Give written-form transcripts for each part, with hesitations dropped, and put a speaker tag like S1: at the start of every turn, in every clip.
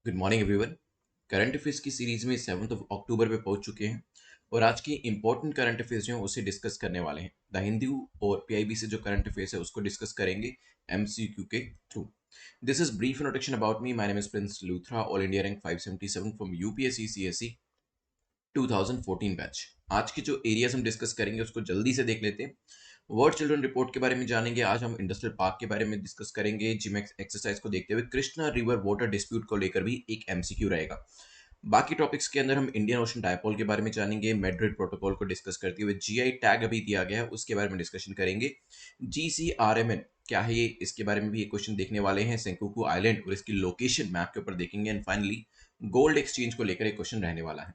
S1: Good morning everyone. Current affairs की series में 7 अक्टूबर पे पहुंच चुके हैं और आज की इंपॉर्टेंट करंट अफेयर्स जो हैं उसे डिस्कस करने वाले हैं। द हिंदू और पीआईबी से जो करंट अफेयर्स है उसको डिस्कस करेंगे एमसीक्यू के through. This is brief introduction about me. My name is Prince Luthra, all India rank 577 from UPSC CSC 2014 batch. आज के जो एरियाज हम डिस्कस करेंगे उसको जल्दी से देख लेते हैं। वर्ल्ड चिल्ड्रन रिपोर्ट के बारे में जानेंगे। आज हम इंडस्ट्रियल पार्क के बारे में डिस्कस करेंगे। जिम एक्सरसाइज को देखते हुए कृष्णा रिवर वाटर डिस्प्यूट को लेकर भी एक एमसीक्यू रहेगा। बाकी टॉपिक्स के अंदर हम इंडियन ओशन डायपोल के बारे में जानेंगे। मैड्रिड प्रोटोकॉल को डिस्कस करते हुए जीआई टैग अभी दिया गया है उसके बारे में डिस्कशन करेंगे। जीसीआरएमएन क्या है ये, इसके बारे में भी एक क्वेश्चन देखने वाले हैं। सेंकुकू आइलैंड और इसकी लोकेशन मैप के ऊपर देखेंगे। एंड फाइनली गोल्ड एक्सचेंज को लेकर एक क्वेश्चन रहने वाला है।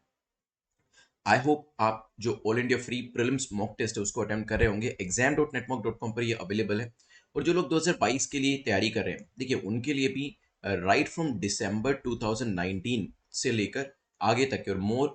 S1: आई होप आप जो all India free prelims mock test है उसको अटेम्प्ट कर रहे होंगे। exam.netmock.com पर ये अवेलेबल है। और जो लोग 2022 के लिए तैयारी कर रहे हैं, देखिए उनके लिए भी राइट फ्रॉम दिसंबर 2019 से लेकर आगे तक के, और मोर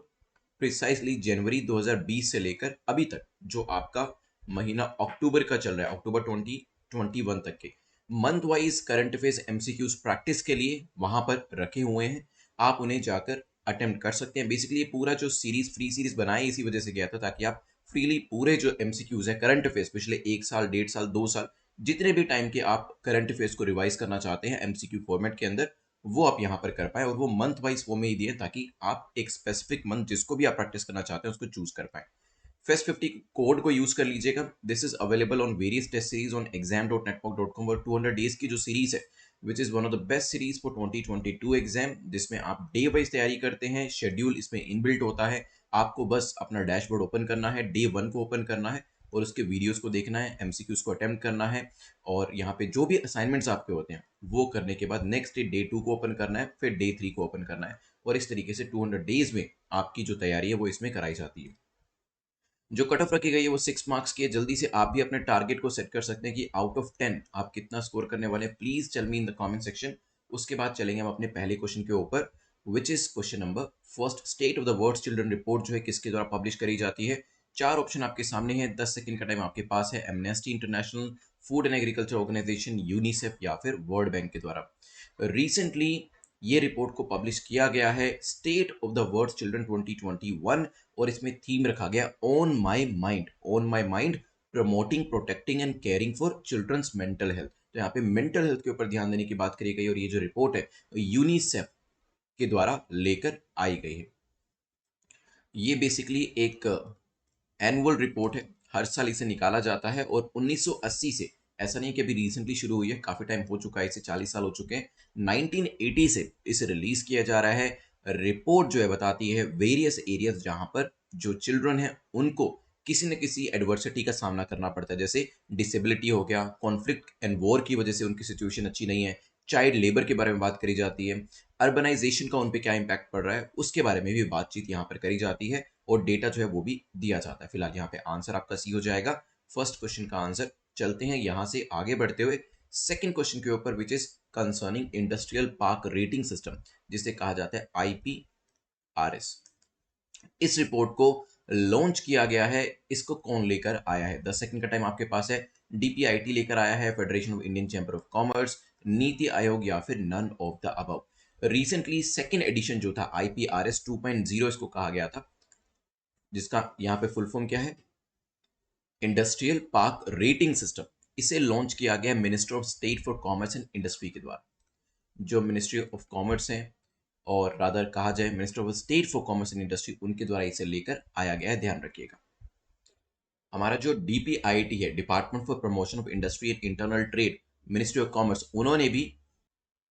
S1: प्रिसाइसली जनवरी 2020 से लेकर अभी तक जो आपका महीना अक्टूबर का चल रहा है, अक्टूबर 2021 तक के month wise current affairs MCQs practice के लिए वहां पर रखे हुए हैं। आप उन्हें जाकर अटेम्प्ट कर सकते हैं। बेसिकली ये पूरा जो सीरीज फ्री सीरीज बनाया इसी वजह से गया था ताकि आप फ्रीली पूरे जो एमसीक्यूज है करंट अफेयर्स पिछले 1 साल 1.5 साल 2 साल जितने भी टाइम के आप करंट अफेयर्स को रिवाइज करना चाहते हैं एमसीक्यू फॉर्मेट के अंदर, वो आप यहाँ पर कर पाए। और वो मंथ वाइज फॉर्म में ही दिए ताकि आप एक स्पेसिफिक मंथ जिसको भी आप प्रैक्टिस करना चाहते हैं उसको चूज कर पाए। फेस्ट 50 कोड को यूज कर लीजिएगा। This is available on various test series on exam.network.com और 200 डेज की जो सीरीज है which is one of the best series for 2022 exam, जिसमें आप डे वाइज तैयारी करते हैं। शेड्यूल इसमें इनबिल्ट होता है। आपको बस अपना डैशबोर्ड ओपन करना है, डे 1 को ओपन करना है और उसके वीडियोस को देखना है, एमसीक्यूज को अटेम्प्ट करना है और यहाँ पे जो भी असाइनमेंट्स आपके होते हैं वो करने के बाद नेक्स्ट डे डे 2 को ओपन करना है, फिर डे 3 को ओपन करना है। और इस तरीके से 200 डेज में आपकी जो तैयारी है वो इसमें कराई जाती है। जो कट ऑफ रखी गई है वो 6 मार्क्स की है। जल्दी से आप भी अपने टारगेट को सेट कर सकते हैं कि आउट ऑफ 10 आप कितना स्कोर करने वाले हैं। Please tell me in the comment section. उसके बाद चलेंगे हम अपने पहले क्वेश्चन के ऊपर, which is question number first. State of the world children report जो है किसके द्वारा पब्लिश करी जाती है। चार ऑप्शन आपके सामने है, 10 सेकंड का टाइम आपके पास है। Amnesty International, Food and Agriculture Organization, UNICEF या फिर वर्ल्ड बैंक के द्वारा। रिसेंटली ये रिपोर्ट को पब्लिश किया गया है state of the world children 2021 और इसमें थीम रखा गया on my mind. On my mind, promoting protecting and caring for children's mental health. तो यहाँ पे मेंटल हेल्थ के ऊपर ध्यान देने की बात करी गई और ये जो रिपोर्ट है यूनिसेफ के द्वारा लेकर आई गई है। ये बेसिकली एक एनुअल रिपोर्ट है, हर साल इसे निकाला जाता है और 1980 से, ऐसा नहीं कि अभी रिसेंटली शुरू हुई है, काफी टाइम हो चुका है, इसे 40 साल हो चुके हैं। 1980 से इसे रिलीज किया जा रहा है। रिपोर्ट जो है बताती है वेरियस एरियाज जहां पर जो चिल्ड्रन है उनको किसी न किसी एडवर्सिटी का सामना करना पड़ता है, जैसे डिसेबिलिटी हो गया, कॉन्फ्लिक्ट एंड वॉर की वजह से उनकी सिचुएशन अच्छी नहीं है, चाइल्ड लेबर के बारे में बात करी जाती है, अर्बनाइजेशन का उन पे क्या इंपैक्ट पड़ रहा है उसके बारे में भी बातचीत यहाँ पर करी जाती है और डेटा जो है वो भी दिया जाता है। फिलहाल यहाँ पे आंसर आपका सी हो जाएगा, फर्स्ट क्वेश्चन का आंसर। चलते हैं यहाँ से आगे बढ़ते हुए सेकंड क्वेश्चन के ऊपर, which is concerning industrial park rating system, जिसे कहा जाता है आईपीआरएस। इस रिपोर्ट को लॉन्च किया गया है, इसको कौन लेकर आया है। 10 सेकंड का टाइम आपके पास है। डीपीआईटी लेकर आया है, Federation of Indian Chamber of Commerce, NITI Aayog या फिर none of the above. Recently second edition जो था आईपीआरएस 2.0 इसको कहा गया था, जिसका यहाँ पे फुल फॉर्म क्या है, इंडस्ट्रियल पार्क रेटिंग सिस्टम। इसे लॉन्च किया गया minister of state for commerce and industry के द्वारा। जो मिनिस्ट्री ऑफ कॉमर्स है, और रादर कहा जाए minister of state for commerce and industry, उनके द्वारा इसे लेकर आया गया है, ध्यान रखिएगा। हमारा जो डीपीआईटी है, department for promotion of industry and internal trade, ministry of commerce, उन्होंने भी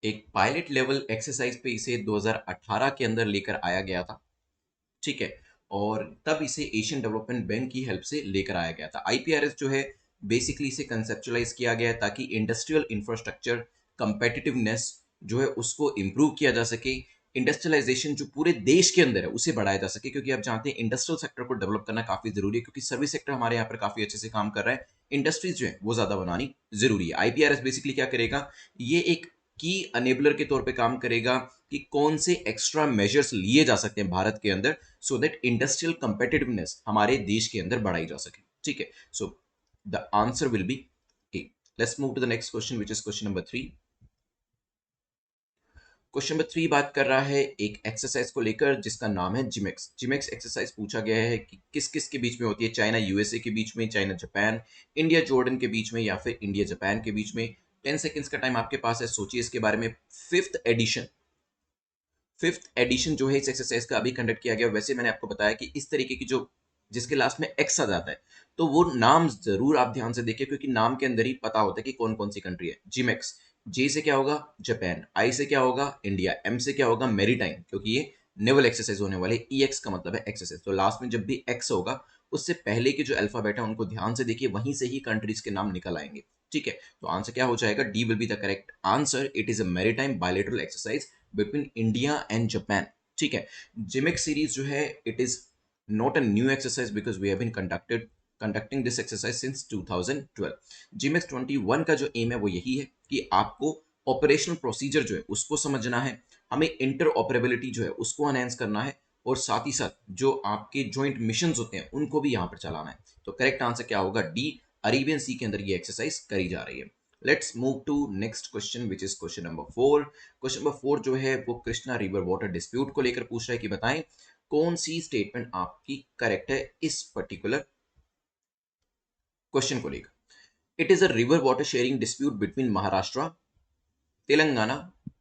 S1: एक पायलट लेवल एक्सरसाइज पे इसे 2018 के अंदर लेकर आया गया था, ठीक है। और तब इसे एशियन डेवलपमेंट बैंक की हेल्प से लेकर आया गया था। आईपीआरएस जो है बेसिकली इसे कंसेप्चुलाइज किया गया है ताकि इंडस्ट्रियल इंफ्रास्ट्रक्चर कंपेटिटिवनेस जो है उसको इम्प्रूव किया जा सके। इंडस्ट्रियलाइजेशन जो पूरे देश के अंदर है उसे बढ़ाया जा सके, क्योंकि आप जानते हैं इंडस्ट्रियल सेक्टर को डेवलप करना काफी जरूरी है, क्योंकि सर्विस सेक्टर हमारे यहाँ पर काफी अच्छे से काम कर रहा है, इंडस्ट्रीज जो है वो ज्यादा बनानी जरूरी है। आईपीआरएस बेसिकली क्या करेगा, ये एक की अनेबलर के तौर पे काम करेगा कि कौन से एक्स्ट्रा मेजर्स लिए जा सकते हैं भारत के अंदर, सो दैट इंडस्ट्रियल कंपेटिटिवनेस हमारे देश के अंदर बढ़ाई जा सके, ठीक है। So the answer will be A. Let's move to the next question, which is question number 3। Question number 3 बात कर रहा है एक एक्सरसाइज को लेकर जिसका नाम है जिमेक्स। जिमेक्स एक्सरसाइज पूछा गया है कि किस किस के बीच में होती है, चाइना यूएसए के बीच में, चाइना जापान, इंडिया जॉर्डन के बीच में, या फिर इंडिया जापान के बीच में। 10 सेकेंड्स का टाइम आपके पास है, सोचिए इसके बारे में। फिफ्थ एडिशन फिफ्थ एडिशन जो है इस एक्सरसाइज का अभी कंडक्ट किया गया। वैसे मैंने आपको बताया कि इस तरीके की जो जिसके लास्ट में एक्स आ जाता है, तो वो नाम जरूर आप ध्यान से देखिए, क्योंकि नाम के अंदर ही पता होता है कि कौन कौन सी कंट्री है। जिमेक्स, जे से क्या होगा जापान, आई से क्या होगा इंडिया, एम से क्या होगा मेरीटाइम, क्योंकि ये नेवल एक्सरसाइज होने वाले। ई एक्स का मतलब है एक्सरसाइज, तो लास्ट में जब भी एक्स होगा उससे पहले के जो अल्फाबेट है उनको ध्यान से देखिए, वहीं से ही कंट्रीज के नाम निकल आएंगे। ठीक है, तो आंसर क्या हो जाएगा, D will be the correct answer. It is a maritime bilateral exercise between India and Japan. ठीक है, जिमिक सीरीज जो है it is not a new exercise because we have been conducting this exercise since 2012। JIMEX 21 का जो M है वो यही है कि आपको ऑपरेशनल प्रोसीजर जो है उसको समझना है, हमें इंटर ऑपरेबिलिटी जो है उसको एनहेंस करना है, और साथ ही साथ जो आपके जॉइंट मिशंस होते हैं उनको भी यहाँ पर चलाना है। तो करेक्ट आंसर क्या होगा, डी, अरेबियन सी के अंदर ये एक्सरसाइज करी जा रही है। Let's move to next question which is question number 4। Question number 4 जो है वो कृष्णा रिवर वाटर डिस्प्यूट को लेकर पूछ रहा है कि बताएं कौन सी स्टेटमेंट आपकी करेक्ट है इस पर्टिकुलर क्वेश्चन को लेकर। It is a river water sharing dispute between Maharashtra, Telangana,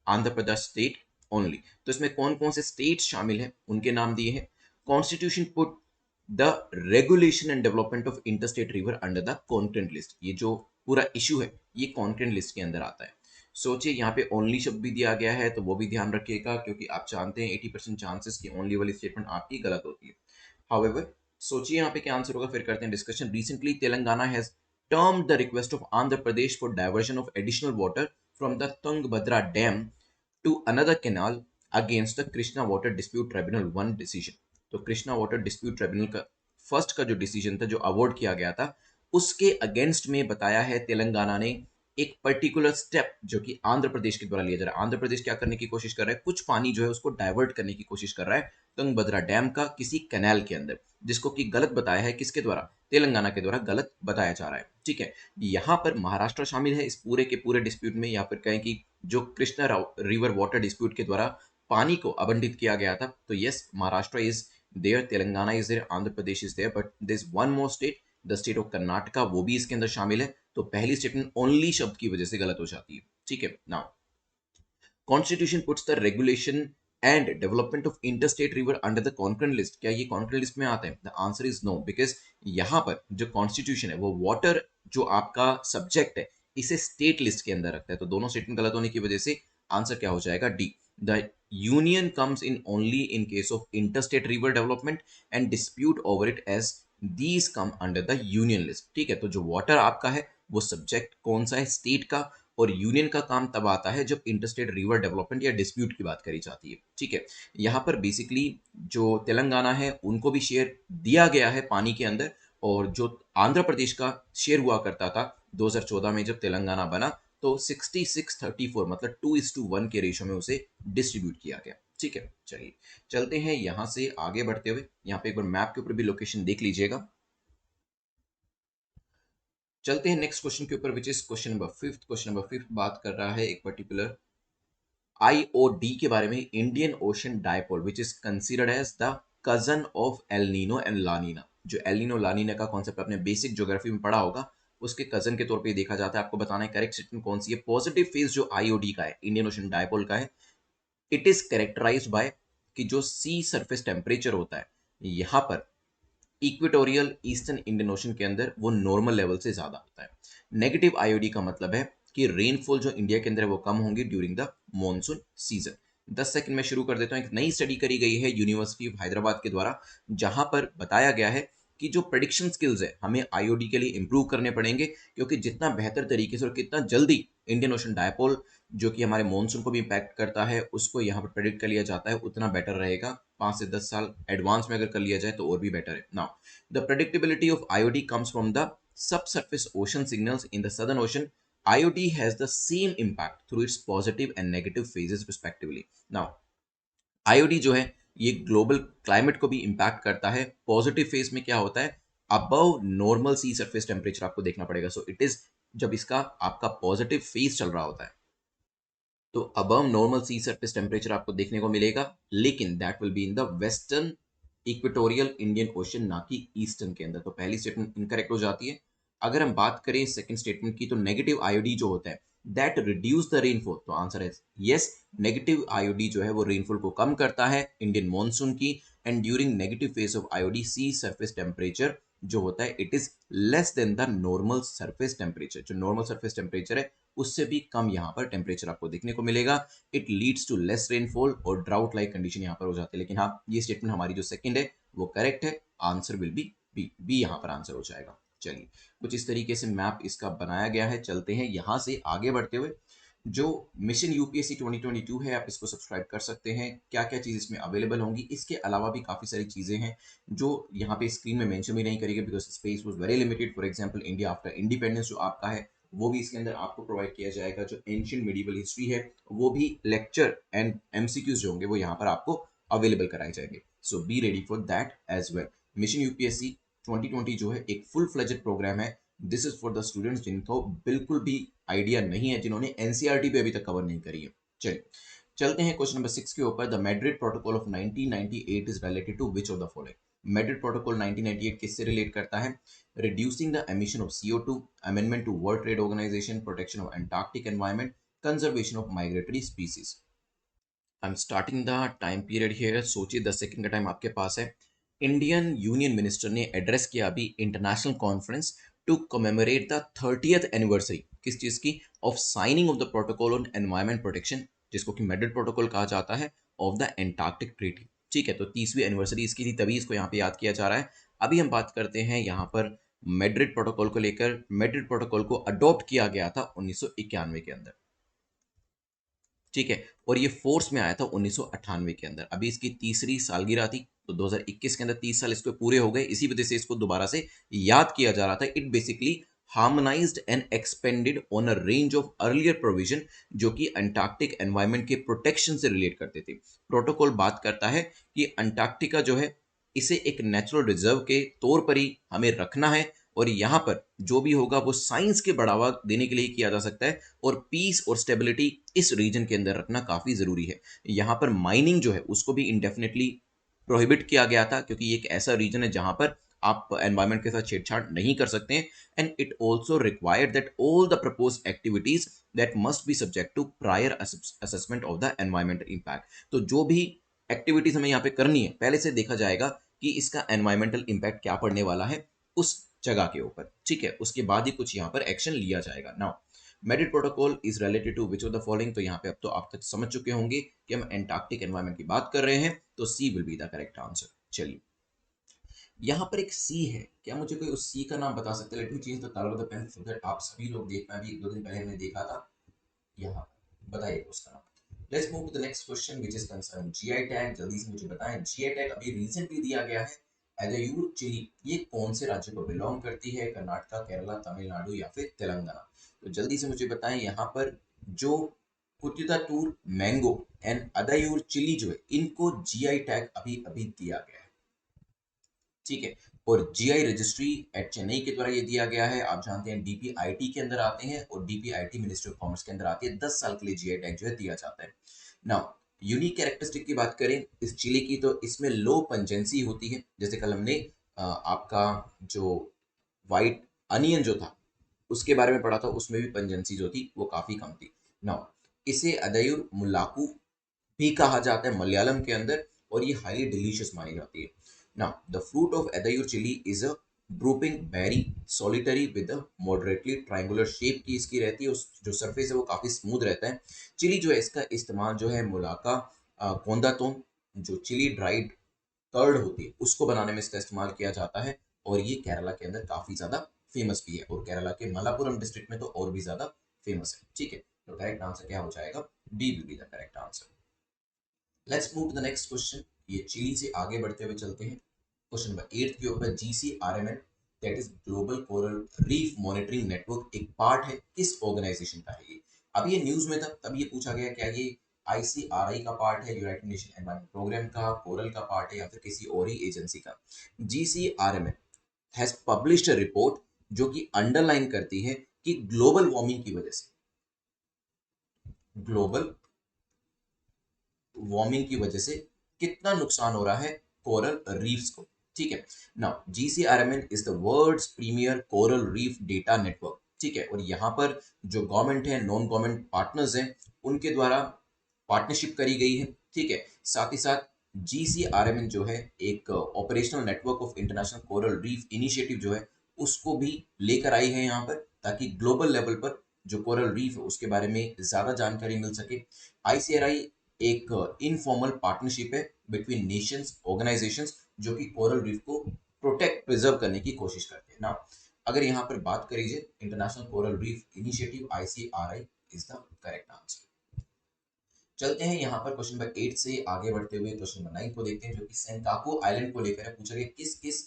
S1: Andhra Pradesh state only. तो इसमें कौन कौन से स्टेट शामिल हैं उनके नाम दिए हैं। Constitution put the regulation and development of interstate river under the concurrent list. ये जो पूरा इशू है ये कॉन्करेंट लिस्ट के अंदर आता है। सोचिए यहाँ पे ओनली शब्द भी दिया गया है, तो वो भी ध्यान रखिएगा, क्योंकि आप जानते हैं 80% चांसेस की ओनली वाली स्टेटमेंट आपकी गलत होती है। हाउएवर, सोचिए यहाँ पे क्या आंसर होगा, फिर करते हैं discussion. Recently Telangana has termed the request of Andhra Pradesh for diversion of additional water from the Tungabhadra Dam to another canal against the Krishna Water Dispute Tribunal 1 decision। तो कृष्णा वाटर डिस्प्यूट ट्राइब्यूनल का first का जो decision था जो award किया गया था उसके अगेंस्ट में बताया है तेलंगाना ने एक पर्टिकुलर स्टेप जो कि आंध्र प्रदेश के द्वारा लिया जा रहा है। आंध्र प्रदेश क्या करने की कोशिश कर रहा है, कुछ पानी जो है उसको डाइवर्ट करने की कोशिश कर रहा है तुंगभद्रा डैम का किसी कैनाल के अंदर, जिसको कि गलत बताया है किसके द्वारा, तेलंगाना के द्वारा गलत बताया जा रहा है। ठीक है, यहाँ पर महाराष्ट्र शामिल है इस पूरे के पूरे डिस्प्यूट में, या फिर कहें कि जो कृष्णा रिवर वाटर डिस्प्यूट के द्वारा पानी को आवंटित किया गया था। तो yes, Maharashtra is there, Telangana is there, Andhra Pradesh is there, but this one more state, the state of Karnataka, वो भी इसके अंदर शामिल है। तो पहली स्टेटमेंट ओनली शब्द की वजह से गलत हो जाती है। ठीक है, now constitution puts the regulation and development of interstate river under the concurrent list. क्या ये कॉन्करेंट लिस्ट में आता है? The answer is no, because यहाँ पर जो कॉन्स्टिट्यूशन है वो वाटर जो आपका सब्जेक्ट है इसे स्टेट लिस्ट के अंदर रखता है। तो दोनों स्टेटमेंट गलत होने की वजह से आंसर क्या हो जाएगा, D. The union comes in only in case of interstate river development and dispute over it as these come under the union list. ठीक है, तो जो वाटर आपका है वो सब्जेक्ट कौन सा है, स्टेट का, और यूनियन का काम तब आता है जब इंटरस्टेट रिवर डेवलपमेंट या डिस्प्यूट की बात करी जाती है। ठीक है, यहाँ पर बेसिकली जो तेलंगाना है उनको भी शेयर दिया गया है पानी के अंदर, और जो आंध्र प्रदेश का शेयर हुआ करता था 2014 में जब तेलंगाना बना, तो 66-34 मतलब 2:1 के रेशो में उसे डिस्ट्रीब्यूट किया गया। ठीक है, चलिए चलते हैं यहाँ से आगे बढ़ते हुए। यहाँ पे एक बार मैप के ऊपर भी लोकेशन देख लीजिएगा। चलते हैं नेक्स्ट क्वेश्चन के ऊपर which is question number 5। Question number 5 बात कर रहा है एक पर्टिकुलर आईओडी के बारे में, Indian Ocean Dipole, which is considered as the cousin of El Nino and La Nina. जो एल नीनो लानीना का कॉन्सेप्ट आपने बेसिक ज्योग्राफी में पढ़ा होगा, उसके कजन के तौर पे देखा जाता है। आपको बताना है करेक्ट स्टेटमेंट कौन सी है। पॉजिटिव फेज जो आईओडी का है, इंडियन ओशन डायपोल का है, इट इज कैरेक्टराइज्ड बाय कि जो सी सरफेस टेम्परेचर होता है यहाँ पर इक्वेटोरियल ईस्टर्न इंडियन ओशन के अंदर वो नॉर्मल लेवल से ज्यादा होता है। नेगेटिव आईओडी का मतलब है कि रेनफॉल जो इंडिया के अंदर है वो कम होंगी during the monsoon season. 10 second में शुरू कर देता हूँ। एक नई स्टडी करी गई है यूनिवर्सिटी ऑफ हैदराबाद के द्वारा, जहां पर बताया गया है कि जो प्रेडिक्शन स्किल्स है हमें आईओडी के लिए इंप्रूव करने पड़ेंगे, क्योंकि जितना बेहतर तरीके से और कितना जल्दी इंडियन ओशन डायपोल जो कि हमारे मॉनसून को भी इम्पैक्ट करता है उसको यहाँ पर प्रेडिक्ट कर लिया जाता है, उतना बेटर रहेगा। 5 से 10 साल एडवांस में अगर कर लिया जाए तो और भी बेटर है। Now the predictability of IOD comes from the subsurface ocean signals in the Southern Ocean. IOD has the same impact through its positive and negative phases respectively. Now, IOD जो है ये ग्लोबल क्लाइमेट को भी impact करता है। Positive phase में क्या होता है, अबव नॉर्मल सी सरफेस टेम्परेचर आपको देखना पड़ेगा। सो इट इज जब इसका आपका पॉजिटिव फेज चल रहा होता है। तो अबव नॉर्मल सी सरफेस टेम्परेचर आपको देखने को मिलेगा, लेकिन that will be in the western equatorial Indian ocean, ना कि ईस्टर्न के अंदर। तो पहली स्टेटमेंट इनकरेक्ट हो जाती है। अगर हम बात करें सेकंड स्टेटमेंट की, तो नेगेटिव आईओडी जो होता है दैट रिड्यूस द रेनफॉल, तो आंसर है यस, नेगेटिव आईओडी जो है वो रेनफॉल को कम करता है इंडियन मॉनसून की। And during negative phase of IOD sea surface temperature जो होता है it is less than the normal surface temperature, जो नॉर्मल सरफेस टेम्परेचर है उससे भी कम यहाँ पर टेम्परेचर आपको देखने को मिलेगा। It leads to less rainfall और ड्राउट लाइक कंडीशन यहाँ पर हो जाती है। लेकिन हाँ, ये स्टेटमेंट हमारी जो सेकंड है वो करेक्ट है, answer will be B, B यहाँ पर आंसर हो जाएगा। चलिए, कुछ इस तरीके से मैप इसका बनाया गया है। चलते हैं यहाँ से आगे बढ़ते हुए, जो मिशन यूपीएससी 2022 है आप इसको सब्सक्राइब कर सकते हैं। क्या क्या चीज़ इसमें अवेलेबल होंगी, इसके अलावा भी काफ़ी सारी चीज़ें हैं जो यहाँ पे स्क्रीन में मेंशन भी नहीं करेंगे, because space was very limited. For example India after independence जो आपका है वो भी इसके अंदर आपको प्रोवाइड किया जाएगा। जो एंशियंट मेडिवल हिस्ट्री है वो भी लेक्चर एंड एमसीक्यूज जो होंगे वो यहाँ पर आपको अवेलेबल कराए जाएंगे। So be ready for that as well. Mission UPSC 2020 जो है एक फुल फ्लेजेड प्रोग्राम है। This is for the students जिनको बिल्कुल भी आइडिया नहीं है, जिन्होंने एनसीईआरटी पे अभी तक कवर नहीं करी है। चलिए, चलते हैं क्वेश्चन नंबर 6 के ऊपर। The Madrid protocol of 1998 is related to which of the following. Madrid protocol 1998 किससे रिलेट करता है? Reducing the emission of CO2, amendment to world trade organisation, protection of Antarctic environment, conservation of migratory species. I am starting the time period here. सोचिए 10 second का time आपके पास है। Indian union minister ने address किया अभी international conference to commemorate the 30th anniversary, किस चीज की? Of signing off the protocol on environment protection, जिसको कि मैड्रिड प्रोटोकॉल कहा जाता है, ऑफ द एंटार्क्टिक ट्रीटी। ठीक है, तो 30वीं एनिवर्सरी इसकी थी, तभी इसको यहाँ पे याद किया जा रहा है। अभी हम बात करते हैं यहाँ पर मैड्रिड प्रोटोकॉल को लेकर। मैड्रिड प्रोटोकॉल को अडॉप्ट किया गया था 1991 के अंदर। ठीक है, और ये फोर्स में आया था 1998 के अंदर। अभी इसकी तीसरी सालगिरह थी, तो 2021 के अंदर 30 साल इसको पूरे हो गए। इसी वजह से इसको दोबारा से याद किया जा रहा था। It basically harmonised and expanded on a range of earlier provision जो कि अंटार्कटिक एनवायरनमेंट के प्रोटेक्शन से रिलेट करते थे। प्रोटोकॉल बात करता है कि अंटार्कटिका जो है इसे एक नेचुरल रिजर्व के तौर पर ही हमें रखना है, और यहाँ पर जो भी होगा वो साइंस के बढ़ावा देने के लिए किया जा सकता है, और पीस और स्टेबिलिटी इस रीजन के अंदर रखना काफी जरूरी है। यहाँ पर माइनिंग जो है उसको भी इंडेफिनेटली प्रोहिबिट किया गया था, क्योंकि ये एक ऐसा रीजन है जहां पर आप एनवायरमेंट के साथ छेड़छाड़ नहीं कर सकते हैं। And it also required that all the propose activities that must be subject to prior assessment of the environmental impact. तो जो भी एक्टिविटीज हमें यहाँ पे करनी है, पहले से देखा जाएगा कि इसका एनवायरमेंटल इम्पैक्ट क्या पड़ने वाला है उस जगह के ऊपर। ठीक है, उसके बाद ही कुछ यहाँ पर एक्शन लिया जाएगा। Now Madrid protocol is related to which of the following, तो यहाँ पे अब तो आप तक समझ चुके होंगे कि हम एंटार्क्टिक एनवायरनमेंट की बात कर रहे हैं, तो C will be the correct answer. चलिए, यहाँ पर एक सी है, क्या मुझे कोई उस सी का नाम बता सकते हैं? Let me change the colour of the pen so that आप सभी लोग देख पाए। अभी 1-2 दिन पहले हमने देखा था। यहाँ बताइए उसका नाम। Let's move to the next question which is concern GI tag. जल्दी से मुझे बताएं, जीआई टैग अभी रिसेंटली दिया गया है। एदायूर चिली ये कौन से राज्य को बिलोंग करती है? कर्नाटका, केरला, तमिलनाडु या फिर तेलंगाना? तो जल्दी से मुझे बताएं, यहाँ पर जो कुतियातूर मैंगो एंड अदायूर चिली जो है इनको जीआई टैग अभी अभी दिया गया है। ठीक है, और जीआई रजिस्ट्री एट चेन्नई के द्वारा ये दिया गया है। आप जानते हैं डीपीआईटी के अंदर आते हैं, और डीपीआईटी मिनिस्ट्री ऑफ कॉमर्स के अंदर आती है। 10 साल के लिए जीआई टैग जो है दिया जाता है। नाउ यूनिक कैरेक्टरिस्टिक की बात करें इस चिली की, तो इसमें लो पंजेंसी होती है। जैसे कल हमने आपका जो व्हाइट अनियन जो था उसके बारे में पढ़ा था, उसमें भी पंजेंसी जो थी वो काफी कम थी। नाउ इसे अदायुर मुल्लाकू भी कहा जाता है मलयालम के अंदर, और ये हाईली डिलीशियस मानी जाती है। Now, the fruit of Adayur chili is a drooping berry, solitary with a moderately triangular shape की इसकी रहती है। उस जो सरफेस है वो काफी स्मूथ रहता है। चिली जो है इसका इस्तेमाल जो है मुलाका कोंदातोन, जो चिली ड्राइड कर्ड होती है उसको बनाने में इसका इस्तेमाल किया जाता है, और ये केरला के अंदर काफी ज्यादा फेमस भी है, और केरला के मलापुरम डिस्ट्रिक्ट में तो और भी ज्यादा फेमस है। ठीक है, तो करेक्ट आंसर क्या हो जाएगा? D will be the correct answer. Let's move to the next question. ये चिली से आगे बढ़ते हुए चलते हैं क्वेश्चन नंबर 8 के ऊपर। GCRMN that is global coral reef monitoring network एक पार्ट है, किस ऑर्गेनाइजेशन का है ये? अभी ये न्यूज में था, तब ये पूछा गया क्या ये ICRI का पार्ट है, यूनाइटेड नेशन एनवायरनमेंट प्रोग्राम का, कोरल का पार्ट है, या फिर किसी और ही एजेंसी का? GCRMN has published a report जो कि अंडरलाइन करती है कि ग्लोबल वार्मिंग की वजह से, ग्लोबल वार्मिंग की वजह से कितना नुकसान हो रहा है कोरल रीफ्स को। ठीक है, now GCRMN is the world's premier coral reef data network. ठीक है, और यहाँ पर जो गवर्नमेंट है, नॉन गवर्नमेंट पार्टनर्स हैं, उनके द्वारा पार्टनरशिप करी गई है। ठीक है, साथ ही साथ GCRMN जो है एक operational network of international coral reef initiative जो है उसको भी लेकर आई है यहाँ पर, ताकि ग्लोबल लेवल पर जो कोरल रीफ है उसके बारे में ज्यादा जानकारी मिल सके। ICRI एक इनफॉर्मल पार्टनरशिप है बिटवीन नेशंस ऑर्गेनाइजेशंस जो कि कोरल रीफ को प्रोटेक्ट प्रिजर्व करने की कोशिश करते हैं ना। अगर यहाँ पर बात करी जाए international coral reef initiative ICRI is the correct answer. चलते हैं यहाँ पर क्वेश्चन नंबर 8 से आगे बढ़ते हुए क्वेश्चन नंबर 9 को देखते हैं, जो कि सेंकाकू आइलैंड को लेकर है। पूछा गया किस किस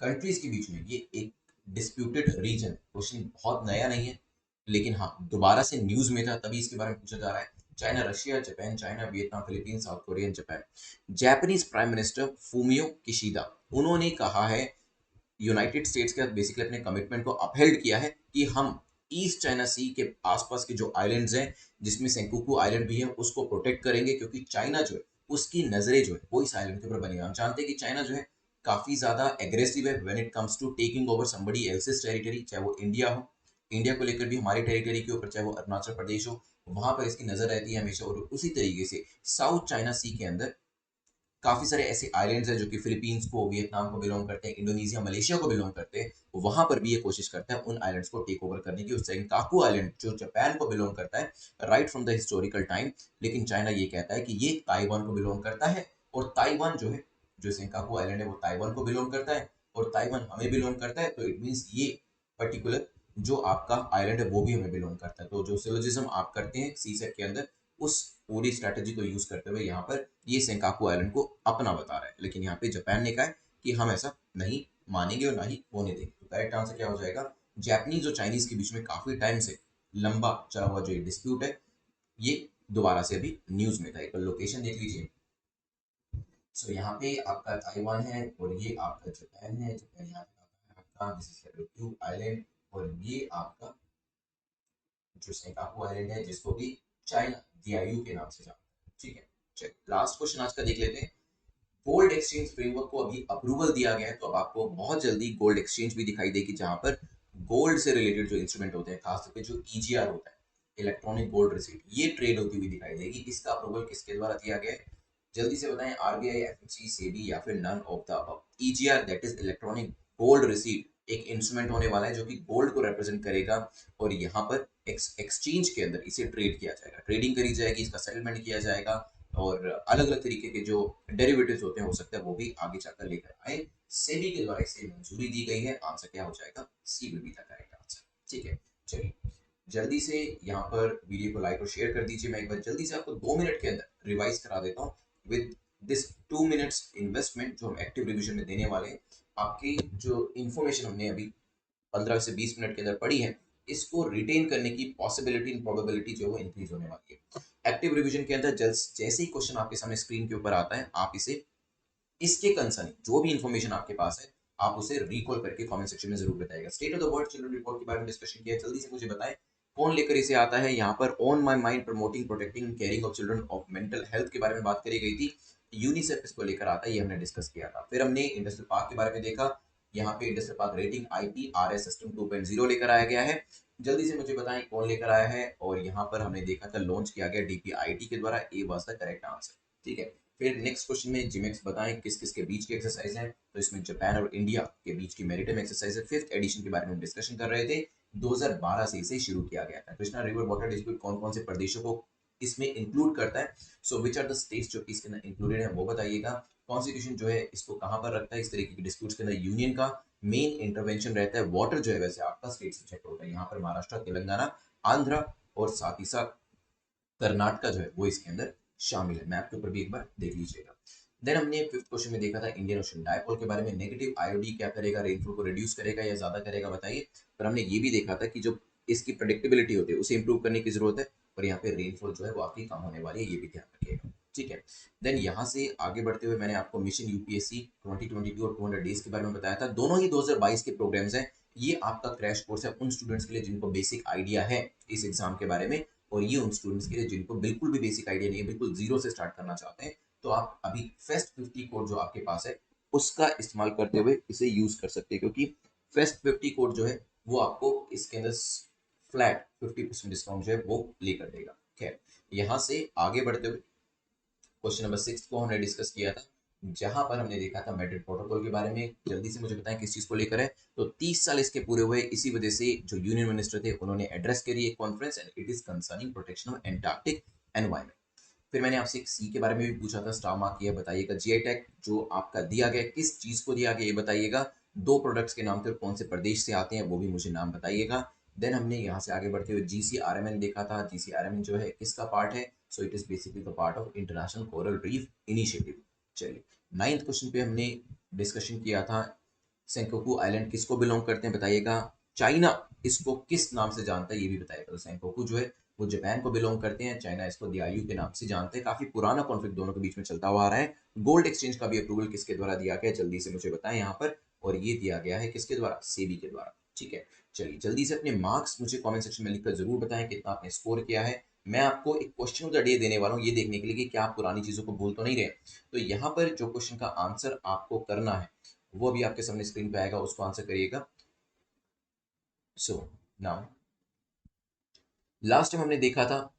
S1: कंट्रीज के बीच में ये एक डिस्प्यूटेड रीजन। क्वेश्चन बहुत नया नहीं है, लेकिन हाँ दोबारा से न्यूज में था तभी इसके बारे में पूछा जा रहा है। China, Russia, Japan, China, Vietnam, Philippine, south Korea, Japan. Japanese prime minister Fumio Kishida, उन्होंने कहा है, यूनाइटेड स्टेट्स के बेसिकली अपने कमिटमेंट को अपहेल्ड किया है कि हम ईस्ट चाइना सी के आसपास के जो आइलैंड्स हैं, जिसमें सेंकुकू आइलैंड भी है, उसको प्रोटेक्ट करेंगे, क्योंकि चाइना जो है उसकी नजरें जो है वो इस आइलैंड के ऊपर बनी है। हम जानते हैं कि चाइना जो है काफी ज्यादा एग्रेसिव है when it comes to taking over somebody else's territory, चाहे वो इंडिया हो, इंडिया को लेकर भी हमारी टेरिटरी के ऊपर, चाहे वो अरुणाचल प्रदेश हो, वहां पर इसकी नजर रहती है हमेशा। और उसी तरीके से साउथ चाइना सी के अंदर काफी सारे ऐसे आइलैंड्स हैं जो कि फिलीपींस को, वियतनाम को बिलोंग करते हैं, इंडोनेशिया, मलेशिया को बिलोंग करते हैं। वहां पर भी ये कोशिश करता है उन आइलैंड्स को टेक ओवर करने की। सेंकाकू आइलैंड जो जापान को बिलोंग करता है right from the historical time, लेकिन चाइना ये कहता है कि ये ताइवान को बिलोंग करता है, और ताइवान जो है, जो सेंकाकू आइलैंड है वो ताइवान को बिलोंग करता है, और ताइवान हमें बिलोंग करता है। तो इट मीन्स ये पर्टिकुलर जो आपका आइलैंड है वो भी हमें बिलोंग करता है। तो जो सिलोजिज्म आप करते हैं सीसेट के अंदर, उस पूरी स्ट्रेटेजी को यूज करते हुए यहाँ पर ये सेंकाकू आइलैंड को अपना बता रहा है। लेकिन यहाँ पे जापान ने कहा है कि हम ऐसा नहीं मानेंगे और ना ही होने देंगे। तो करेक्ट आंसर क्या हो जाएगा? जापानीज और चाइनीज के बीच में काफी टाइम से लंबा चला हुआ जो ये डिस्प्यूट है, ये दोबारा से अभी न्यूज में था। एक लोकेशन देख लीजिए। सो यहाँ पे आपका ताइवान है, और ये आपका जापान है। जापान यहाँ पे आपका दिस इज ट्यूब आइलैंड, और ये आपका जो सेंकाकू आइलैंड है, जिसको भी चाइना DIU के नाम से जानते हैं। ठीक है, चलिए लास्ट क्वेश्चन आज का देख लेते हैं। गोल्ड एक्सचेंज फ्रेमवर्क को अभी अप्रूवल दिया गया है, तो अब आपको बहुत जल्दी गोल्ड एक्सचेंज भी दिखाई देगी, जहां पर गोल्ड से रिलेटेड जो इंस्ट्रूमेंट होते हैं, खासतौर पे जो EGR होता है, इलेक्ट्रॉनिक गोल्ड रिसीट, ये ट्रेड होती हुई दिखाई देगी। इसका अप्रूवल किसके द्वारा दिया गया है? जल्दी से बताएं। RBI, FMC, सेबी, या फिर none of the above. EGR that is electronic gold receipt एक इंस्ट्रूमेंट होने वाला है जो कि गोल्ड को रिप्रेजेंट करेगा, और यहाँ पर एक्सचेंज के अंदर इसे ट्रेड किया जाएगा, ट्रेडिंग करी जाएगी, इसका सेटलमेंट किया जाएगा, और अलग अलग तरीके के जो डेरिवेटिव्स होते हैं हो सकता है वो भी आगे जाकर लेकर आए। सेबी के द्वारा इसे मंजूरी दी गई है। आंसर क्या हो जाएगा? C will be the correct answer. ठीक है, चलिए जल्दी से यहाँ पर वीडियो को लाइक और शेयर कर दीजिए। मैं एक बार जल्दी से आपको 2 मिनट के अंदर रिवाइज करा देता हूँ विद दिस 2 मिनट्स इन्वेस्टमेंट जो हम एक्टिव रिविजन में देने वाले हैं। आपकी जो इन्फॉर्मेशन हमने अभी 15 से 20 मिनट के अंदर पढ़ी है, इसको रिटेन करने की पॉसिबिलिटी एंड प्रोबेबिलिटी जो है वो इंक्रीज होने वाली है। एक्टिव रिवीजन के अंदर जैसे ही क्वेश्चन आपके सामने स्क्रीन के ऊपर आता है, आप इसे इसके कंसर्निंग जो भी इंफॉर्मेशन आपके पास है, आप उसे रिकॉल करके कमेंट सेक्शन में जरूर बताइएगा। State of the world children report के बारे में डिस्कशन किया, जल्दी से मुझे बताएं कौन लेकर इसे आता है। यहाँ पर on my mind promoting protecting and caring of children of mental health के बारे में बात करी गई थी। यूनिसेफ इसको लेकर आता है, ये हमने डिस्कस किया था। फिर हमने इंडस्ट्रियल पार्क के बारे में देखा। यहाँ पे industrial park rating IPRS system 2.0 लेकर आया गया है। जल्दी से मुझे बताएं कौन लेकर आया है। और यहाँ पर हमने देखा था लॉन्च किया गया DPIIT के द्वारा। ए वाज द करेक्ट आंसर। ठीक है, फिर नेक्स्ट क्वेश्चन में जिमेक्स बताएं किस किस के बीच की एक्सरसाइज है। तो इसमें जापान और इंडिया के बीच की मैरिटाइम एक्सरसाइज है। 5th एडिशन के बारे में हम डिस्कशन कर रहे थे। 2012 से इसे शुरू किया गया था। कृष्णा रिवर वाटर डिस्प्यूट कौन कौन से प्रदेशों को इसमें इंक्लूड करता है? सो विच आर द स्टेट्स जो इसके अंदर इंक्लूडेड है वो बताइएगा। कॉन्स्टिट्यूशन जो है इसको कहाँ पर रखता है? इस तरीके की डिस्प्यूट्स के अंदर यूनियन का मेन इंटरवेंशन रहता है। वाटर जो है वैसे आपका स्टेट सब्जेक्ट होता है। यहाँ पर महाराष्ट्र, तेलंगाना, आंध्र और साथ ही साथ कर्नाटका जो है वो इसके अंदर शामिल है। मैप के ऊपर भी एक बार देख लीजिएगा। देन हमने 5th क्वेश्चन में देखा था इंडियन ओशन डायपोल के बारे में। नेगेटिव आईओडी क्या करेगा? रेनफॉल को रिड्यूस करेगा या ज्यादा करेगा? बताइए। पर हमने ये भी देखा था कि जो इसकी प्रेडिक्टेबिलिटी होती है उसे इंप्रूव करने की जरूरत है, और यहाँ पे रेनफॉल जो है वो आपकी कम होने वाली है, ये भी ध्यान रखिएगा। ठीक है, देन यहाँ से आगे बढ़ते हुए मैंने आपको मिशन UPSC 2022 और 200 डेज के बारे में बताया था। दोनों ही 2022 के प्रोग्राम्स हैं। ये आपका क्रैश कोर्स है उन स्टूडेंट्स के लिए जिनको बेसिक आइडिया है इस एग्जाम के बारे में, और ये उन स्टूडेंट्स के लिए जिनको बिल्कुल भी बेसिक आइडिया नहीं है, बिल्कुल जीरो से स्टार्ट करना चाहते हैं, तो आप अभी फेस्ट 50 कोड जो आपके पास है उसका इस्तेमाल करते हुए इसे यूज कर सकते हैं, क्योंकि फेस्ट 50 कोड जो है वो आपको इसके अंदर फ्लैट 50% डिस्काउंट जो है वो लेकर देगा। खैर, यहाँ से आगे बढ़ते हुए क्वेश्चन नंबर 6 को हमने डिस्कस किया था, जहां पर हमने देखा था मैड्रिड प्रोटोकॉल के बारे में। जल्दी से मुझे बताएं किस चीज को लेकर है। तो 30 साल इसके पूरे हुए, इसी वजह से जो यूनियन मिनिस्टर थे उन्होंने एड्रेस करी एक conference, and it is concerning protection of Antarctic environment. फिर मैंने आपसे एक सी के बारे में भी पूछा था, स्टार मार्क किया, बताइएगा जीआई टैग जो आपका दिया गया किस चीज को दिया गया ये बताइएगा। दो प्रोडक्ट्स के नाम थे और कौन से प्रदेश से आते हैं वो भी मुझे नाम बताइएगा। देन हमने यहाँ से आगे बढ़ते हुए जीसीआरएमएन देखा था। जीसीआरएमएन जो है किसका पार्ट है? So it is basically the part of international coral reef initiative. चलिए, नाइन्थ क्वेश्चन पे हमने डिस्कशन किया था, सेंकोकू आइलैंड किसको बिलोंग करते हैं बताइएगा। चाइना इसको किस नाम से जानता है ये भी बताइएगा। तो सेंकोकू जो है वो जापान को बिलोंग करते हैं, चाइना इसको दियायू के नाम से जानते हैं। काफी पुराना कॉन्फ्लिक्ट दोनों के बीच में चलता हुआ आ रहा है। गोल्ड एक्सचेंज का भी अप्रूवल किसके द्वारा दिया गया है जल्दी से मुझे बताएं यहाँ पर। और ये दिया गया है किसके द्वारा? सेबी के द्वारा। ठीक है, चलिए जल्दी से अपने मार्क्स मुझे कमेंट सेक्शन में लिखकर जरूर बताएं कितना आपने स्कोर किया है। मैं आपको एक क्वेश्चन ऑफ द डे देने वाला हूँ ये देखने के लिए कि क्या आप पुरानी चीजों को भूल तो नहीं रहे। तो यहाँ पर जो क्वेश्चन का आंसर आपको करना है वो अभी आपके सामने स्क्रीन पे आएगा, उसको आंसर करिएगा। सो नाउ, लास्ट टाइम हमने देखा था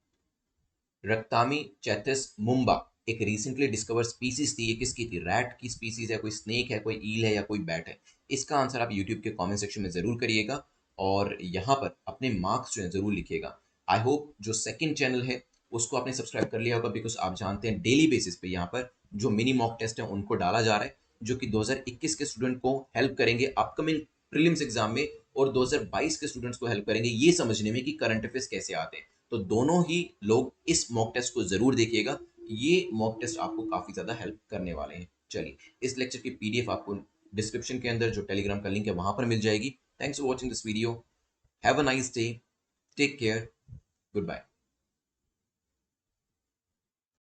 S1: रक्तामी चैथिस मुम्बा एक रिसेंटली डिस्कवर स्पीसीज थी। ये किसकी थी? रैट की स्पीसीज है, कोई स्नेक है, कोई ईल है, या कोई बैट है? इसका आंसर आप यूट्यूब के कमेंट सेक्शन में जरूर करिएगा और यहाँ पर अपने मार्क्स जो है जरूर लिखिएगा। आई होप जो सेकंड चैनल है उसको आपने सब्सक्राइब कर लिया होगा, बिकॉज आप जानते हैं डेली बेसिस पे यहाँ पर जो मिनी मॉक टेस्ट है उनको डाला जा रहा है, जो कि 2021 के स्टूडेंट को हेल्प करेंगे अपकमिंग प्रीलिम्स एग्जाम में, और 2022 के स्टूडेंट्स को हेल्प करेंगे ये समझने में कि करंट अफेयर्स कैसे आते हैं। तो दोनों ही लोग इस मॉक टेस्ट को जरूर देखिएगा, ये मॉक टेस्ट आपको काफी ज्यादा हेल्प करने वाले हैं। चलिए, इस लेक्चर की पीडीएफ आपको डिस्क्रिप्शन के अंदर जो टेलीग्राम का लिंक है वहां पर मिल जाएगी। Thanks for watching this video. Have a nice day, take care, good bye.